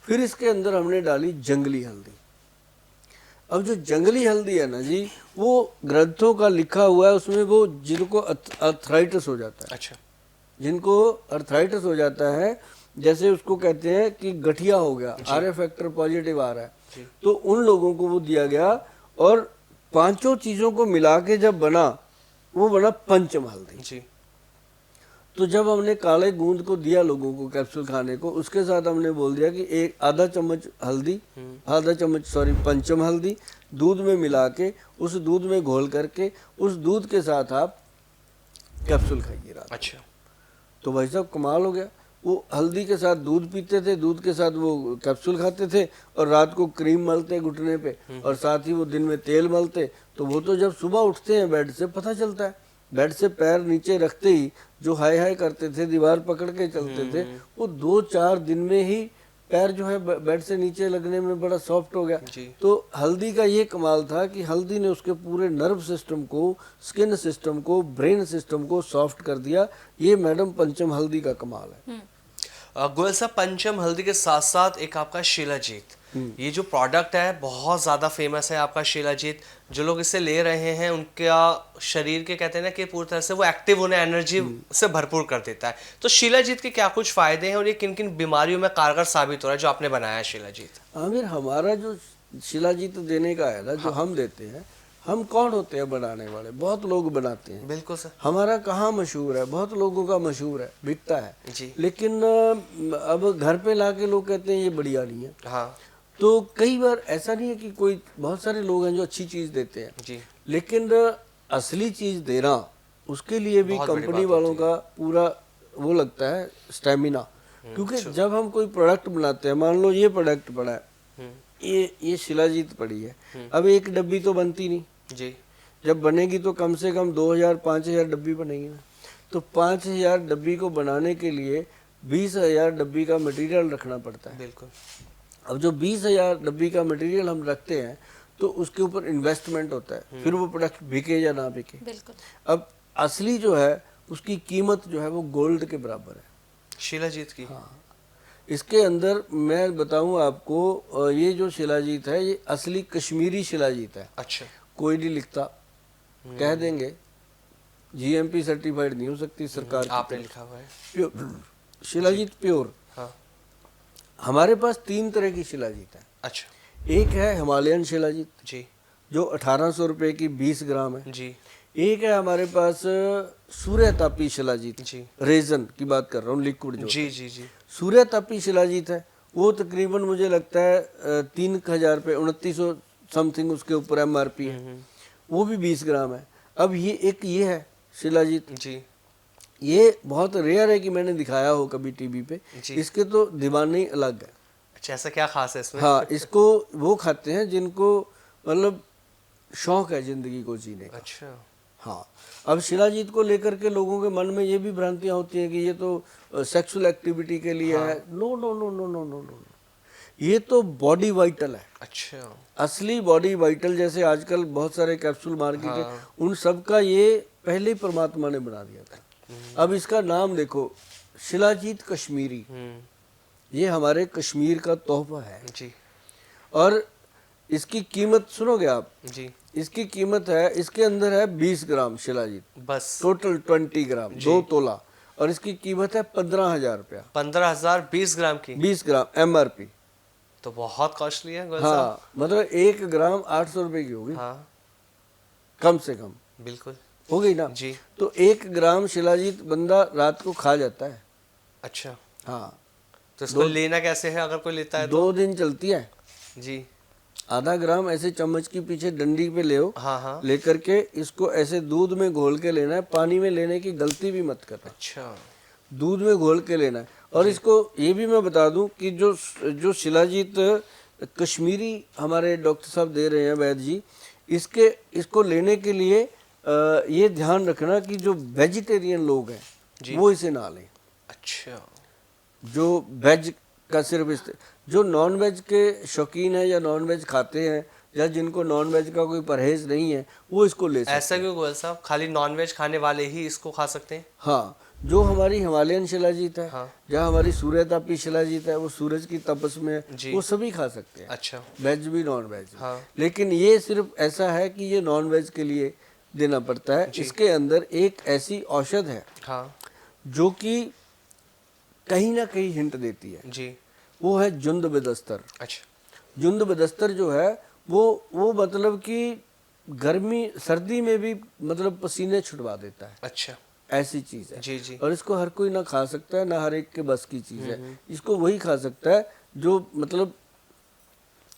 फिर इसके अंदर हमने डाली जंगली हल्दी। अब जो जंगली हल्दी है ना जी, वो ग्रंथों का लिखा हुआ है उसमें, वो जिनको अर्थराइटिस हो जाता है, अच्छा। जिनको अर्थराइटिस हो जाता है, जैसे उसको कहते हैं कि गठिया हो गया, RA फैक्टर पॉजिटिव आ रहा है, तो उन लोगों को वो दिया गया। और 5 चीजों को मिला के जब बना, वो बना पंचम हल्दी जी। तो जब हमने काले गूंद को दिया लोगों को कैप्सूल खाने को, उसके साथ हमने बोल दिया कि आधा चम्मच हल्दी, आधा चम्मच पंचम हल्दी दूध में मिला के, उस दूध में घोल करके, उस दूध के साथ आप कैप्सूल खाइए रात। अच्छा। तो भाई साहब कमाल हो गया। वो हल्दी के साथ दूध पीते थे, दूध के साथ वो कैप्सूल खाते थे, और रात को क्रीम मलते घुटने पे, और साथ ही वो दिन में तेल मलते। तो वो तो जब सुबह उठते हैं बेड से पता चलता है, बेड से पैर नीचे रखते ही जो हाय हाय करते थे, दीवार पकड़ के चलते थे, वो 2-4 दिन में ही पैर जो है बेड से नीचे लगने में बड़ा सॉफ्ट हो गया। तो हल्दी का ये कमाल था कि हल्दी ने उसके पूरे नर्व सिस्टम को, स्किन सिस्टम को, ब्रेन सिस्टम को सॉफ्ट कर दिया। ये मैडम पंचम हल्दी का कमाल है। गोयल साहब, पंचम हल्दी के साथ साथ एक आपका शिलाजीत, ये जो प्रोडक्ट है बहुत ज़्यादा फेमस है आपका शिलाजीत। जो लोग इसे ले रहे हैं उनका शरीर के कहते हैं ना कि पूरी तरह से वो एक्टिव होने, एनर्जी से भरपूर कर देता है। तो शिलाजीत के क्या कुछ फायदे हैं और ये किन किन बीमारियों में कारगर साबित हो रहा है जो आपने बनाया है शिलाजीत? आमिर, हमारा जो शिलाजीत देने का है ना, जो हम देते हैं, हम कौन होते हैं बनाने वाले? बहुत लोग बनाते हैं। बिल्कुल सर। हमारा कहाँ मशहूर है? बहुत लोगों का मशहूर है, बिकता है जी। लेकिन अब घर पे लाके लोग कहते हैं ये बढ़िया नहीं है। हाँ। तो कई बार ऐसा नहीं है कि कोई, बहुत सारे लोग हैं जो अच्छी चीज देते हैं जी। लेकिन असली चीज देना, उसके लिए भी बहुत बड़ी कंपनी बात वालों होती है। का पूरा वो लगता है स्टेमिना। क्योंकि जब हम कोई प्रोडक्ट बनाते हैं, मान लो ये प्रोडक्ट पड़ा है, ये शिलाजीत पड़ी है, अब एक डब्बी तो बनती नहीं जी। जब बनेगी तो कम से कम 2000-5000 डब्बी बनेगी ना। तो 5000 डब्बी को बनाने के लिए 20,000 डब्बी का मटेरियल रखना पड़ता है। बिल्कुल। अब जो 20,000 डब्बी का मटेरियल हम रखते हैं तो उसके ऊपर इन्वेस्टमेंट होता है, फिर वो प्रोडक्ट बिके या ना बिके। बिल्कुल। अब असली जो है उसकी कीमत जो है वो गोल्ड के बराबर है, शिलाजीत की। हाँ। इसके अंदर मैं बताऊं आपको, ये जो शिलाजीत है ये असली कश्मीरी शिलाजीत है। अच्छा। कोई नहीं लिखता, कह देंगे जीएमपी सर्टिफाइड नहीं हो सकती सरकार की आपने तरफ। लिखा हुआ है। Pure shilajit, pure. हाँ। हमारे पास 3 तरह की शिलाजीत है। अच्छा। एक है हिमालयन शिलाजीत जी जो 1800 रुपये की 20 ग्राम है। जी एक है हमारे पास सूर्यतापी शिलाजीत, जी रेजन की बात कर रहा हूँ, लिक्विड जो जी जी जी। सूर्यतापी शिलाजीत है वो तकरीबन मुझे लगता है 3000 रुपये, 2900 समथिंग उसके ऊपर MRP है। वो भी 20 ग्राम है। अब ये है शिलाजीत, जी ये बहुत रेयर है कि मैंने दिखाया हो कभी टीवी पे। जी। इसके तो दीवाने ही अलग है। अच्छा, ऐसा क्या खास है इसमें? हाँ, इसको वो खाते हैं जिनको मतलब शौक है जिंदगी को जीने का। अच्छा। हाँ, अब शिलाजीत को लेकर के लोगों के मन में ये भी भ्रांतियां होती हैं कि ये तो सेक्सुअल एक्टिविटी के लिए है। No no no no no no no, ये तो बॉडी वाइटल है। अच्छा। असली बॉडी वाइटल, जैसे आजकल बहुत सारे कैप्सूल मार्केट है, उन सब का ये पहले ही परमात्मा ने बना दिया था। अब इसका नाम देखो, शिलाजीत कश्मीरी, ये हमारे कश्मीर का तोहफा है जी और इसकी कीमत सुनोगे आप? जी। इसकी कीमत है, इसके अंदर है 20 ग्राम शिलाजीत, बस टोटल 20 ग्राम, 2 तोला, और इसकी कीमत है 15,000 रुपया। 15,000 20 ग्राम की? 20 ग्राम MRP। तो बहुत कॉस्टली है गोयल साहब। हाँ, मतलब 1 ग्राम 800 रुपए की होगी। हाँ कम से कम बिल्कुल हो गई ना जी। तो 1 ग्राम शिलाजीत बंदा रात को खा जाता है। अच्छा, हाँ, तो इसको लेना कैसे है अगर कोई लेता है 2 दिन चलती है। जी? आधा ग्राम ऐसे चम्मच की पीछे डंडी पे ले, हाँ हाँ। लेकर के इसको ऐसे दूध में घोल के लेना है। पानी में लेने की गलती भी मत करना। अच्छा। दूध में घोल के लेना है। और इसको ये भी मैं बता दूं कि जो शिलाजीत कश्मीरी हमारे डॉक्टर साहब दे रहे हैं, वैद्य जी, इसको लेने के लिए ये ध्यान रखना कि जो वेजिटेरियन लोग हैं वो इसे ना लें। अच्छा। जो वेज का सिर्फ जो नॉन वेज के शौकीन है या नॉन वेज खाते हैं या जिनको नॉन वेज का कोई परहेज नहीं है वो इसको ले सकते हैं। ऐसा क्यों गोयल साहब? खाली नॉन वेज खाने वाले ही इसको खा सकते हैं? हाँ, जो हमारी हिमालयन शिलाजीत है, हाँ। जहाँ हमारी सूर्यतापी शिलाजीत है, वो सूरज की तपस में है, वो सभी खा सकते हैं। अच्छा। वेज भी नॉन वेज भी। हाँ। लेकिन ये सिर्फ ऐसा है कि ये नॉन वेज के लिए देना पड़ता है। इसके अंदर एक ऐसी औषध है हाँ जो कि कहीं ना कहीं हिंट देती है, जी। वो है जुंद बेदस्तर। अच्छा। जुंद बेदस्तर जो है वो मतलब कि गर्मी सर्दी में भी मतलब पसीने छुटवा देता है। अच्छा। ऐसी चीज है जी जी। और इसको हर कोई ना खा सकता है, ना हर एक के बस की चीज है। इसको वही खा सकता है जो मतलब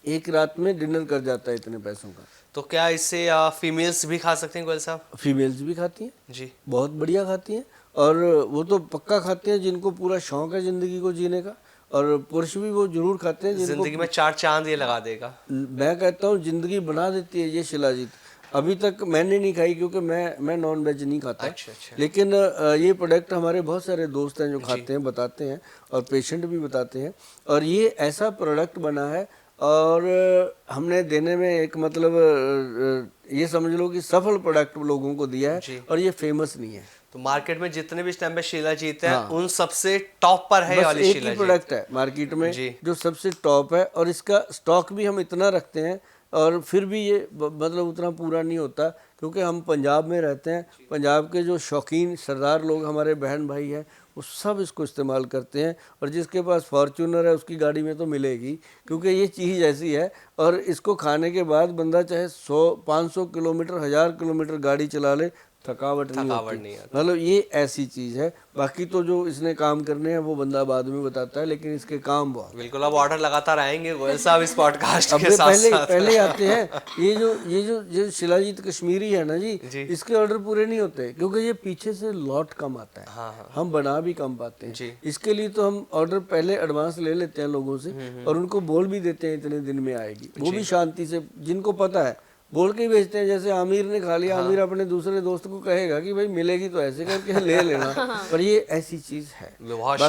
एक रात में डिनर कर जाता है इतने पैसों का। तो क्या इससे फीमेल्स भी खा सकते हैं गोयल साहब? फीमेल्स भी खाती हैं, जी। बहुत बढ़िया खाती हैं, और वो तो पक्का खाते हैं जिनको पूरा शौक है जिंदगी को जीने का, और पुरुष भी वो जरूर खाते हैं जिनको जिंदगी में 4 चांद ये लगा देगा। मैं कहता हूँ जिंदगी बना देती है ये शिलाजीत। अभी तक मैंने नहीं खाई क्योंकि मैं नॉन वेज नहीं खाता। अच्छा अच्छा। लेकिन ये प्रोडक्ट हमारे बहुत सारे दोस्त हैं जो खाते हैं, बताते हैं, और पेशेंट भी बताते हैं। और ये ऐसा प्रोडक्ट बना है और हमने देने में एक मतलब ये समझ लो कि सफल प्रोडक्ट लोगों को दिया है, और ये फेमस नहीं है। तो मार्केट में जितने भी इस टाइम पे शिलाजीत हैं उन सबसे टॉप पर है ये बस वाली एक ही शिलाजीत। प्रोडक्ट है मार्केट में जी। जो सबसे टॉप है, और इसका स्टॉक भी हम इतना रखते हैं, और फिर भी ये मतलब उतना पूरा नहीं होता क्योंकि हम पंजाब में रहते हैं। पंजाब के जो शौकीन सरदार लोग हमारे बहन भाई हैं वो सब इसको इस्तेमाल करते हैं, और जिसके पास फॉर्च्यूनर है उसकी गाड़ी में तो मिलेगी, क्योंकि ये चीज़ ऐसी है। और इसको खाने के बाद बंदा चाहे 100-500 किलोमीटर 1000 किलोमीटर गाड़ी चला ले, थकावट नहीं होती। मतलब ये ऐसी चीज है। बाकी तो जो इसने काम करने हैं वो बंदा बाद में बताता है, लेकिन इसके काम बहुत। बिल्कुल, अब ऑर्डर लगातार आएंगे गोयल साहब इस पॉडकास्ट के साथ पहले साथ। पहले आते हैं। ये जो शिलाजीत कश्मीरी है ना जी, इसके ऑर्डर पूरे नहीं होते क्योंकि ये पीछे से लॉट कम आता है। हाँ। हम बना भी कम पाते हैं जी। इसके लिए तो हम ऑर्डर पहले एडवांस ले लेते हैं लोगों से, और उनको बोल भी देते हैं इतने दिन में आएगी। वो भी शांति से, जिनको पता है बोल के ही बेचते हैं। जैसे आमिर ने खा लिया, आमिर अपने दूसरे दोस्त को कहेगा कि भाई मिलेगी तो ऐसे करके ले लेना, पर ये ऐसी चीज़ है। बहुत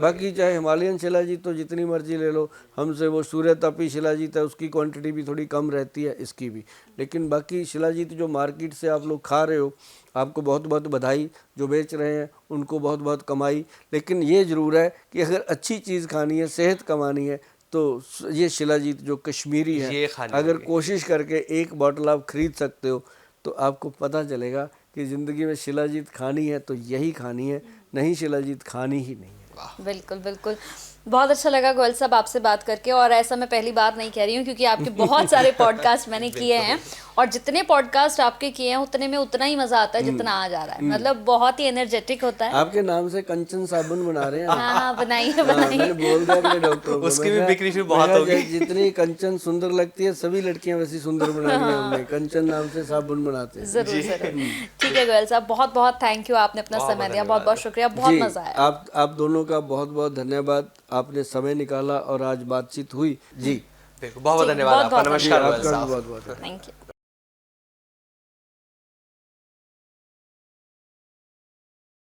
बाकी चाहे हिमालयन शिलाजीत तो जितनी मर्जी ले लो, हमसे वो सूर्यतापी शिलाजीत है उसकी क्वांटिटी भी थोड़ी कम रहती है, इसकी भी। लेकिन बाकी शिलाजीत जो मार्केट से आप लोग खा रहे हो, आपको बहुत बहुत बधाई, जो बेच रहे हैं उनको बहुत बहुत कमाई। लेकिन ये ज़रूर है कि अगर अच्छी चीज़ खानी है, सेहत कमानी है, तो ये शिलाजीत जो कश्मीरी ये है, खानी अगर होगी। कोशिश करके एक बॉटल आप खरीद सकते हो तो आपको पता चलेगा कि ज़िंदगी में शिलाजीत खानी है तो यही खानी है, नहीं शिलाजीत खानी ही नहीं है। बिल्कुल बिल्कुल, बहुत अच्छा लगा गोयल साहब आपसे बात करके। और ऐसा मैं पहली बार नहीं कह रही हूँ, क्योंकि आपके बहुत सारे पॉडकास्ट मैंने किए हैं, और जितने पॉडकास्ट आपके किए हैं उतने में उतना ही मजा आता है जितना आज आ रहा है। मतलब बहुत ही एनर्जेटिक होता है। आपके नाम से कंचन साबुन बना रहे हैं। हाँ बनाइए हाँ, बनाइए। मैंने बोल दिया अपने डॉक्टर को, उसकी मैं भी कहा- बिक्री फिर मैं बहुत कहा, होगी। जितनी कंचन सुंदर लगती है सभी लड़कियां वैसी सुंदर बनानी है हमने, कंचन नाम से साबुन बनाते हैं। जरूर जरूर। ठीक है गोयल साहब, बहुत बहुत थैंक यू, आपने अपना समय दिया, बहुत बहुत शुक्रिया, बहुत जी, मजा आया। आप दोनों का बहुत बहुत धन्यवाद, आपने समय निकाला और आज बातचीत हुई। जी बिल्कुल, बहुत बहुत ठीक, धन्यवाद बहुत आपका। बहुत नमस्कार आपका गोयल भी साहब। बहुत बहुत थैंक यू।